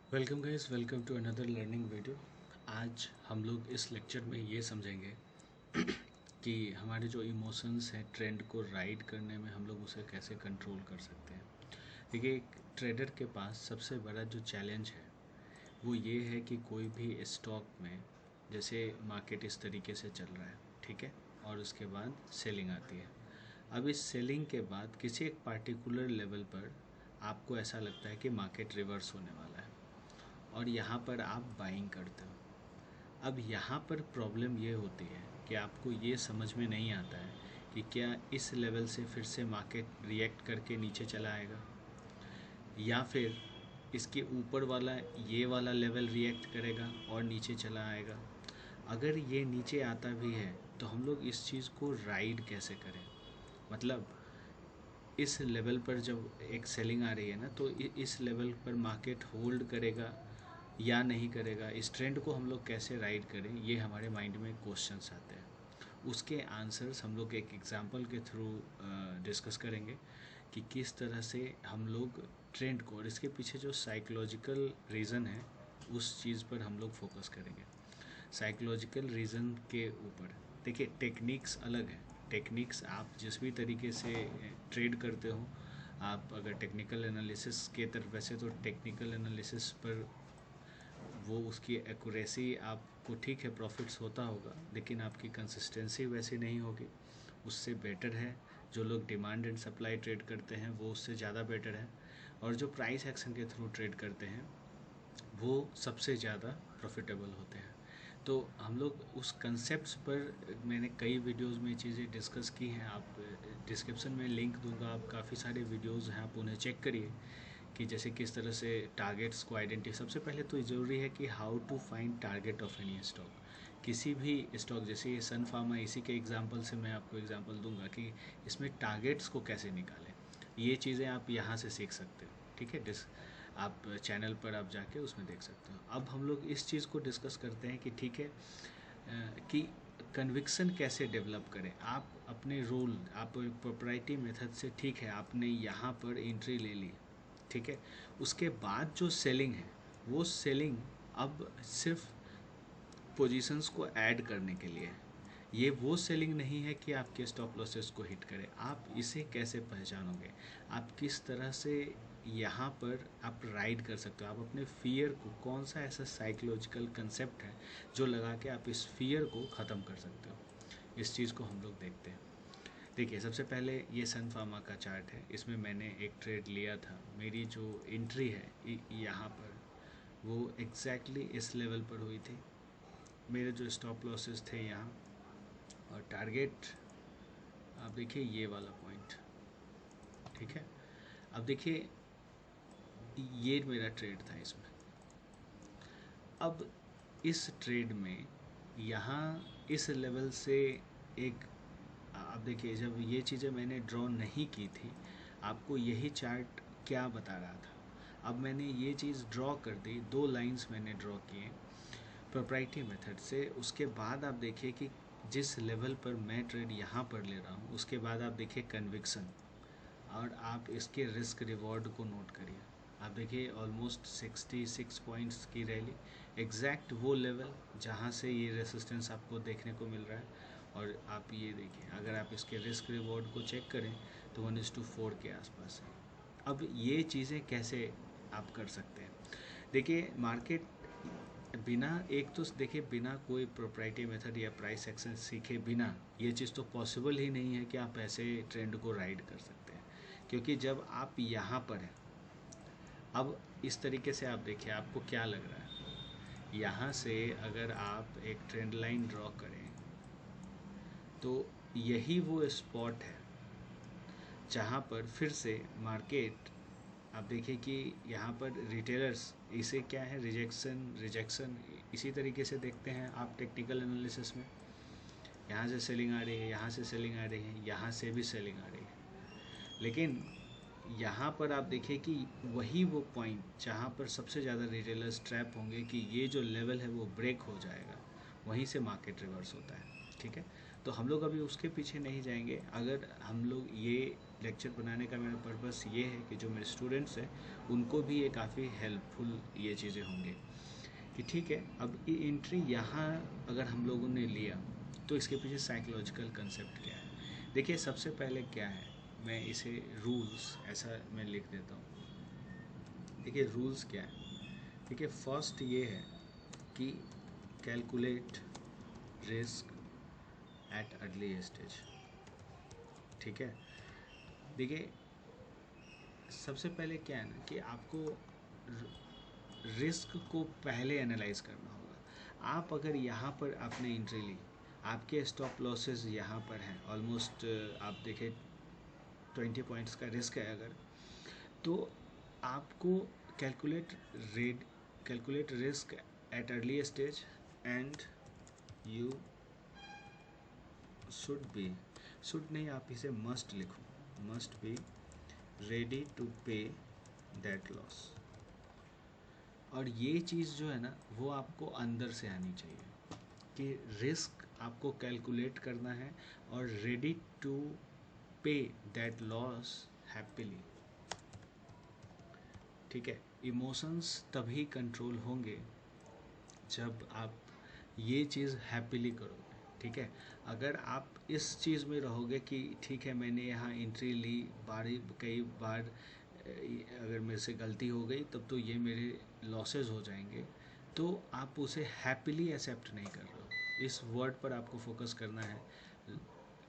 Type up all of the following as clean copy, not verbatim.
Welcome guys, welcome to another learning video. आज हम लोग इस लेक्चर में ये समझेंगे कि हमारे जो इमोशंस हैं ट्रेंड को राइड करने में हम लोग उसे कैसे कंट्रोल कर सकते हैं। देखिए, एक ट्रेडर के पास सबसे बड़ा जो चैलेंज है वो ये है कि कोई भी स्टॉक में जैसे मार्केट इस तरीके से चल रहा है, ठीक है, और उसके बाद सेलिंग आती है। अब इस सेलिंग के बाद किसी एक पार्टिकुलर लेवल पर आपको ऐसा लगता है कि मार्केट रिवर्स होने वाला है और यहाँ पर आप बाइंग करते हो। अब यहाँ पर प्रॉब्लम ये होती है कि आपको ये समझ में नहीं आता है कि क्या इस लेवल से फिर से मार्केट रिएक्ट करके नीचे चला आएगा या फिर इसके ऊपर वाला ये वाला लेवल रिएक्ट करेगा और नीचे चला आएगा। अगर ये नीचे आता भी है तो हम लोग इस चीज़ को राइड कैसे करें। मतलब इस लेवल पर जब एक सेलिंग आ रही है ना, तो इस लेवल पर मार्केट होल्ड करेगा या नहीं करेगा, इस ट्रेंड को हम लोग कैसे राइड करें, ये हमारे माइंड में क्वेश्चंस आते हैं। उसके आंसर्स हम लोग एक एग्जांपल के थ्रू डिस्कस करेंगे कि किस तरह से हम लोग ट्रेंड को और इसके पीछे जो साइकोलॉजिकल रीज़न है उस चीज़ पर हम लोग फोकस करेंगे। साइकोलॉजिकल रीज़न के ऊपर देखिए, टेक्निक्स अलग है। टेक्निक्स आप जिस भी तरीके से ट्रेड करते हो, आप अगर टेक्निकल एनालिसिस के तरफ, वैसे तो टेक्निकल एनालिसिस पर वो उसकी एक्यूरेसी आपको ठीक है प्रॉफिट्स होता होगा, लेकिन आपकी कंसिस्टेंसी वैसी नहीं होगी। उससे बेटर है जो लोग डिमांड एंड सप्लाई ट्रेड करते हैं, वो उससे ज़्यादा बेटर है। और जो प्राइस एक्शन के थ्रू ट्रेड करते हैं वो सबसे ज़्यादा प्रॉफिटेबल होते हैं। तो हम लोग उस कंसेप्ट्स पर मैंने कई वीडियोस में चीज़ें डिस्कस की हैं। आप डिस्क्रिप्शन में लिंक दूंगा, आप काफ़ी सारे वीडियोस हैं, आप उन्हें चेक करिए कि जैसे किस तरह से टारगेट्स को आइडेंटिफाई। सबसे पहले तो ज़रूरी है कि how to find target of any stock. किसी भी स्टॉक, जैसे ये सन फार्मा, इसी के एग्जांपल से मैं आपको एग्जांपल दूंगा कि इसमें टारगेट्स को कैसे निकालें। ये चीज़ें आप यहाँ से सीख सकते हो, ठीक है। आप चैनल पर आप जाके उसमें देख सकते हो। अब हम लोग इस चीज़ को डिस्कस करते हैं कि ठीक है, कि कन्विक्शन कैसे डेवलप करें। आप अपने रोल, आप प्रोप्राइटी मेथड से, ठीक है, आपने यहाँ पर एंट्री ले ली, ठीक है। उसके बाद जो सेलिंग है वो सेलिंग अब सिर्फ पोजीशंस को ऐड करने के लिए है। ये वो सेलिंग नहीं है कि आपके स्टॉप लॉसेस को हिट करे। आप इसे कैसे पहचानोगे, आप किस तरह से यहाँ पर आप राइड कर सकते हो। आप अपने फियर को, कौन सा ऐसा साइकोलॉजिकल कंसेप्ट है जो लगा के आप इस फियर को ख़त्म कर सकते हो, इस चीज़ को हम लोग देखते हैं। देखिए, सबसे पहले ये सन फार्मा का चार्ट है। इसमें मैंने एक ट्रेड लिया था। मेरी जो एंट्री है यहाँ पर, वो एग्जैक्टली इस लेवल पर हुई थी। मेरे जो स्टॉप लॉसेस थे यहाँ, और टारगेट आप देखिए ये वाला पॉइंट, ठीक है। अब देखिए, ये मेरा ट्रेड था इसमें। अब इस ट्रेड में यहाँ इस लेवल से एक, आप देखिए, जब ये चीज़ें मैंने ड्रॉ नहीं की थी, आपको यही चार्ट क्या बता रहा था। अब मैंने ये चीज़ ड्रॉ कर दी, 2 लाइंस मैंने ड्रॉ किए प्रोप्राइटी मेथड से। उसके बाद आप देखिए कि जिस लेवल पर मैं ट्रेड यहाँ पर ले रहा हूँ, उसके बाद आप देखिए कन्विक्शन, और आप इसके रिस्क रिवॉर्ड को नोट करिए। आप देखिए ऑलमोस्ट 66 पॉइंट्स की रैली, एग्जैक्ट वो लेवल जहाँ से ये रेसिस्टेंस आपको देखने को मिल रहा है। और आप ये देखिए, अगर आप इसके रिस्क रिवॉर्ड को चेक करें तो 1:4 के आसपास है। अब ये चीज़ें कैसे आप कर सकते हैं। देखिए, मार्केट बिना, एक तो देखिए, बिना कोई प्रोप्राइटी मेथड या प्राइस एक्शन सीखे बिना ये चीज़ तो पॉसिबल ही नहीं है कि आप ऐसे ट्रेंड को राइड कर सकते हैं। क्योंकि जब आप यहाँ पर हैं, अब इस तरीके से आप देखिए, आपको क्या लग रहा है। यहाँ से अगर आप एक ट्रेंड लाइन ड्रॉ करें तो यही वो स्पॉट है जहाँ पर फिर से मार्केट, आप देखिए कि यहाँ पर रिटेलर्स, इसे क्या है, रिजेक्शन रिजेक्शन, इसी तरीके से देखते हैं आप टेक्निकल एनालिसिस में। यहाँ से सेलिंग आ रही है, यहाँ से सेलिंग आ रही है, यहाँ से भी सेलिंग आ रही है। लेकिन यहाँ पर आप देखिए कि वही वो पॉइंट जहाँ पर सबसे ज़्यादा रिटेलर्स ट्रैप होंगे कि ये जो लेवल है वो ब्रेक हो जाएगा, वहीं से मार्केट रिवर्स होता है, ठीक है। तो हम लोग अभी उसके पीछे नहीं जाएंगे। अगर हम लोग ये लेक्चर बनाने का मेरा पर्पस ये है कि जो मेरे स्टूडेंट्स हैं उनको भी ये काफ़ी हेल्पफुल ये चीज़ें होंगे कि ठीक है, अब ये एंट्री यहाँ अगर हम लोगों ने लिया तो इसके पीछे साइकोलॉजिकल कंसेप्ट क्या है। देखिए सबसे पहले क्या है, मैं इसे रूल्स ऐसा मैं लिख देता हूँ। देखिए रूल्स क्या है, देखिए फर्स्ट ये है कि calculate risk at early stage. ठीक है, देखिए सबसे पहले क्या है ना कि आपको रिस्क को पहले एनालाइज करना होगा। आप अगर यहाँ पर आपने एंट्री ली, आपके स्टॉप लॉसेस यहाँ पर हैं ऑलमोस्ट, आप देखें 20 पॉइंट्स का रिस्क है अगर, तो आपको calculate risk at early stage and you should नहीं, आप इसे मस्ट लिखो, must be ready to pay that loss. और ये चीज़ जो है ना वो आपको अंदर से आनी चाहिए कि रिस्क आपको कैलकुलेट करना है और ready to pay that loss happily. ठीक है, इमोशंस तभी कंट्रोल होंगे जब आप ये चीज़ हैप्पीली करोगे। ठीक है, अगर आप इस चीज़ में रहोगे कि ठीक है मैंने यहाँ एंट्री ली, कई बार अगर मेरे से गलती हो गई तब तो ये मेरे लॉसेस हो जाएंगे, तो आप उसे हैप्पीली एक्सेप्ट नहीं कर रहे हो। इस वर्ड पर आपको फोकस करना है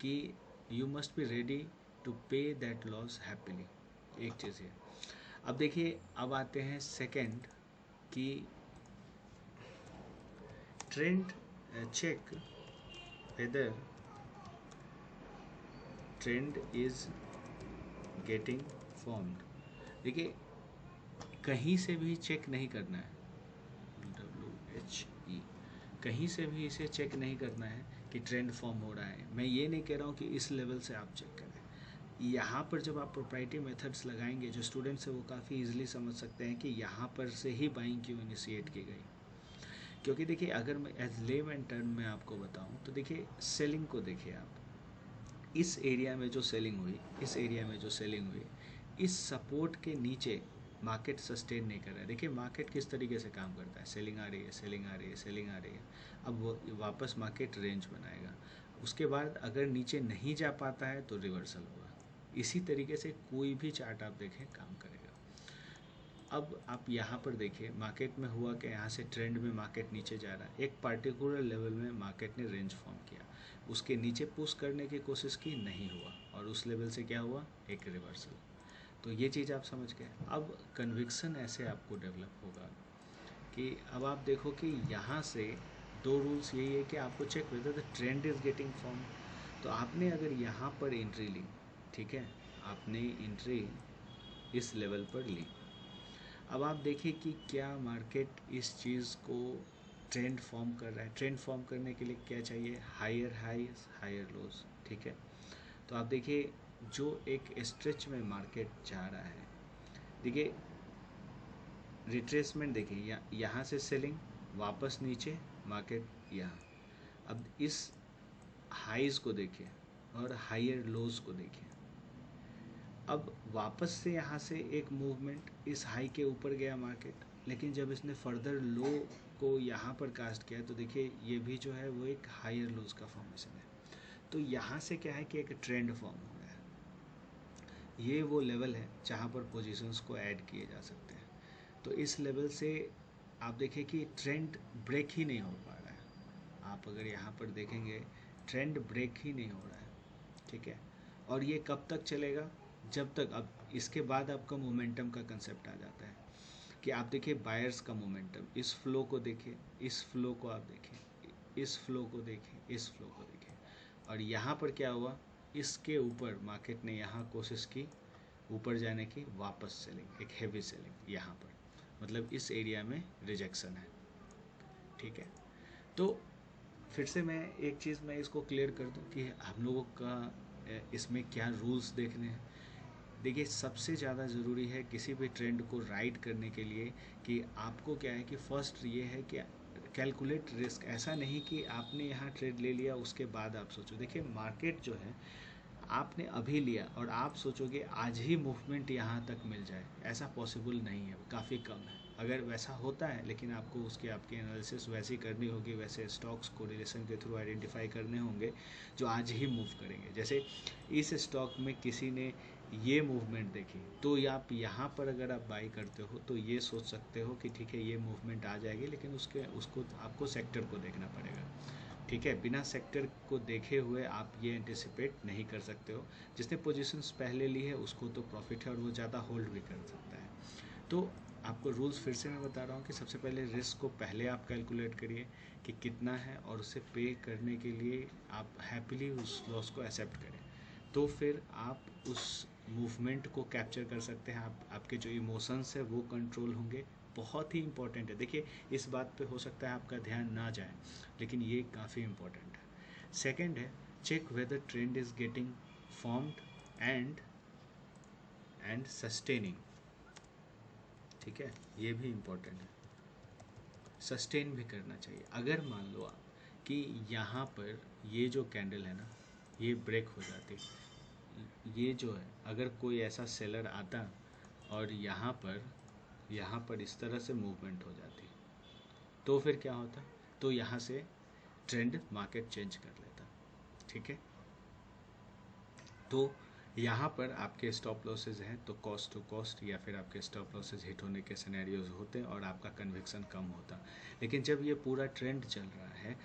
कि you must be ready to pay that loss happily. एक चीज़ है। अब देखिए, अब आते हैं सेकंड कि trend check whether trend is getting formed। देखिए कहीं से भी चेक नहीं करना है, WHE, कहीं से भी इसे चेक नहीं करना है कि ट्रेंड फॉर्म हो रहा है। मैं ये नहीं कह रहा हूँ कि इस लेवल से आप चेक करें। यहाँ पर जब आप प्रोप्राइटरी मेथड्स लगाएंगे, जो स्टूडेंट्स हैं वो काफ़ी इजीली समझ सकते हैं कि यहाँ पर से ही बाइंग क्यों इनिशिएट की गई। क्योंकि देखिए अगर मैं एज लेमैन टर्म में आपको बताऊँ तो देखिए सेलिंग को देखिए आप, इस एरिया में जो सेलिंग हुई, इस सपोर्ट के नीचे मार्केट सस्टेन नहीं कर रहा है। देखिए मार्केट किस तरीके से काम करता है, सेलिंग आ रही है, अब वो वापस मार्केट रेंज बनाएगा, उसके बाद अगर नीचे नहीं जा पाता है तो रिवर्सल होगा। इसी तरीके से कोई भी चार्ट आप देखें काम करेगा। अब आप यहाँ पर देखिए मार्केट में हुआ कि यहाँ से ट्रेंड में मार्केट नीचे जा रहा है, एक पार्टिकुलर लेवल में मार्केट ने रेंज फॉर्म किया, उसके नीचे पुश करने की कोशिश की, नहीं हुआ, और उस लेवल से क्या हुआ, एक रिवर्सल। तो ये चीज़ आप समझ गए। अब कन्विक्शन ऐसे आपको डेवलप होगा कि अब आप देखो कि यहाँ से दो रूल्स यही है कि आपको check whether the trend is getting form. तो आपने अगर यहाँ पर एंट्री ली, ठीक है, आपने एंट्री इस लेवल पर ली, अब आप देखिए कि क्या मार्केट इस चीज़ को ट्रेंड फॉर्म कर रहा है। ट्रेंड फॉर्म करने के लिए क्या चाहिए, हायर हाईज हायर लोज। ठीक है, तो आप देखिए जो एक स्ट्रेच में मार्केट जा रहा है, देखिए रिट्रेसमेंट देखिए, यहाँ से सेलिंग, वापस नीचे मार्केट यहाँ। अब इस हाईज को देखिए और हायर लोज को देखिए, अब वापस से यहाँ से एक मूवमेंट, इस हाई के ऊपर गया मार्केट, लेकिन जब इसने फर्दर लो को यहाँ पर कास्ट किया तो देखिए ये भी जो है वो एक हायर लोज का फॉर्मेशन है। तो यहाँ से क्या है कि एक ट्रेंड फॉर्म हो गया। ये वो लेवल है जहाँ पर पोजीशंस को ऐड किए जा सकते हैं। तो इस लेवल से आप देखिए कि ट्रेंड ब्रेक ही नहीं हो पा रहा है। आप अगर यहाँ पर देखेंगे ट्रेंड ब्रेक ही नहीं हो रहा है। ठीक है, और ये कब तक चलेगा, जब तक, अब इसके बाद आपका मोमेंटम का कंसेप्ट आ जाता है कि आप देखिए बायर्स का मोमेंटम, इस फ्लो को देखिए, इस फ्लो को आप देखिए, इस फ्लो को देखिए, इस फ्लो को देखिए, और यहाँ पर क्या हुआ, इसके ऊपर मार्केट ने यहाँ कोशिश की ऊपर जाने की, वापस सेलिंग, एक हेवी सेलिंग यहाँ पर, मतलब इस एरिया में रिजेक्शन है। ठीक है, तो फिर से मैं एक चीज़ मैं इसको क्लियर कर दूं कि हम लोगों का इसमें क्या रूल्स देखने हैं। देखिए सबसे ज़्यादा ज़रूरी है किसी भी ट्रेंड को राइड करने के लिए कि आपको क्या है कि फर्स्ट ये है कि कैलकुलेट रिस्क, ऐसा नहीं कि आपने यहाँ ट्रेड ले लिया उसके बाद आप सोचो। देखिए मार्केट जो है आपने अभी लिया और आप सोचोगे आज ही मूवमेंट यहाँ तक मिल जाए, ऐसा पॉसिबल नहीं है, काफ़ी कम है। अगर वैसा होता है लेकिन आपको उसके आपकी एनालिसिस वैसी करनी होगी, वैसे स्टॉक्स कोरिलेशन के थ्रू आइडेंटिफाई करने होंगे जो आज ही मूव करेंगे। जैसे इस स्टॉक में किसी ने ये मूवमेंट देखी तो आप यहाँ पर अगर आप बाई करते हो तो ये सोच सकते हो कि ठीक है ये मूवमेंट आ जाएगी, लेकिन उसको आपको सेक्टर को देखना पड़ेगा। ठीक है, बिना सेक्टर को देखे हुए आप ये एंटिसिपेट नहीं कर सकते हो। जिसने पोजीशंस पहले ली है उसको तो प्रॉफिट है और वो ज़्यादा होल्ड भी कर सकता है। तो आपको रूल्स फिर से मैं बता रहा हूँ कि सबसे पहले रिस्क को पहले आप कैलकुलेट करिए कि कितना है, और उसे पे करने के लिए आप हैप्पीली उस लॉस को एक्सेप्ट करें। तो फिर आप उस मूवमेंट को कैप्चर कर सकते हैं। आपके जो इमोशंस है वो कंट्रोल होंगे। बहुत ही इंपॉर्टेंट है। देखिए इस बात पे हो सकता है आपका ध्यान ना जाए, लेकिन ये काफ़ी इंपॉर्टेंट है। सेकंड है check whether trend is getting formed and sustaining. ठीक है, ये भी इम्पोर्टेंट है, सस्टेन भी करना चाहिए। अगर मान लो आप कि यहाँ पर ये जो कैंडल है ना ये ब्रेक हो जाती, ये जो है अगर कोई ऐसा सेलर आता और यहाँ पर इस तरह से मूवमेंट हो जाती तो फिर क्या होता, तो यहाँ से ट्रेंड मार्केट चेंज कर लेता। ठीक है, तो यहाँ पर आपके स्टॉप लॉसेज हैं तो कॉस्ट टू कॉस्ट या फिर आपके स्टॉप लॉसेज हिट होने के सिनेरियोज होते हैं और आपका कन्विक्शन कम होता। लेकिन जब ये पूरा ट्रेंड चल रहा है,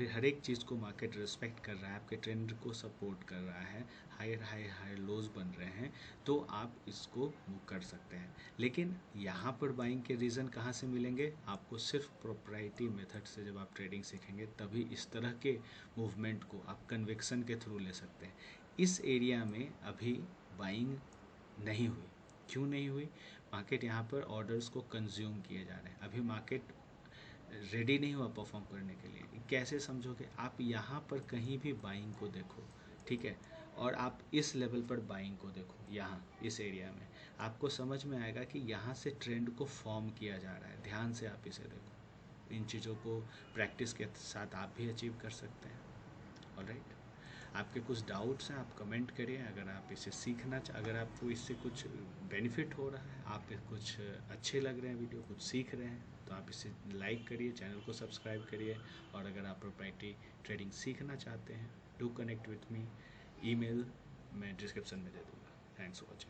हर एक चीज़ को मार्केट रिस्पेक्ट कर रहा है, आपके ट्रेंड को सपोर्ट कर रहा है, हायर लोज बन रहे हैं, तो आप इसको कर सकते हैं। लेकिन यहाँ पर बाइंग के रीज़न कहाँ से मिलेंगे आपको? सिर्फ प्रोप्राइटी मेथड से जब आप ट्रेडिंग सीखेंगे तभी इस तरह के मूवमेंट को आप कन्विक्शन के थ्रू ले सकते हैं। इस एरिया में अभी बाइंग नहीं हुई। क्यों नहीं हुई? मार्केट यहाँ पर ऑर्डर्स को कंज्यूम किए जा रहे हैं, अभी मार्केट रेडी नहीं हुआ परफॉर्म करने के लिए। कैसे समझोगे? आप यहाँ पर कहीं भी बाइंग को देखो, ठीक है, और आप इस लेवल पर बाइंग को देखो, यहाँ इस एरिया में आपको समझ में आएगा कि यहाँ से ट्रेंड को फॉर्म किया जा रहा है। ध्यान से आप इसे देखो। इन चीज़ों को प्रैक्टिस के साथ आप भी अचीव कर सकते हैं। ऑलराइट, आपके कुछ डाउट्स हैं आप कमेंट करिए। अगर आप इसे अगर आपको इससे कुछ बेनिफिट हो रहा है, आप कुछ अच्छे लग रहे हैं वीडियो, कुछ सीख रहे हैं, तो आप इसे लाइक करिए, चैनल को सब्सक्राइब करिए। और अगर आप प्रोप्राइटरी ट्रेडिंग सीखना चाहते हैं, do connect with me. Email मैं डिस्क्रिप्शन में दे दूँगा। Thanks for watching.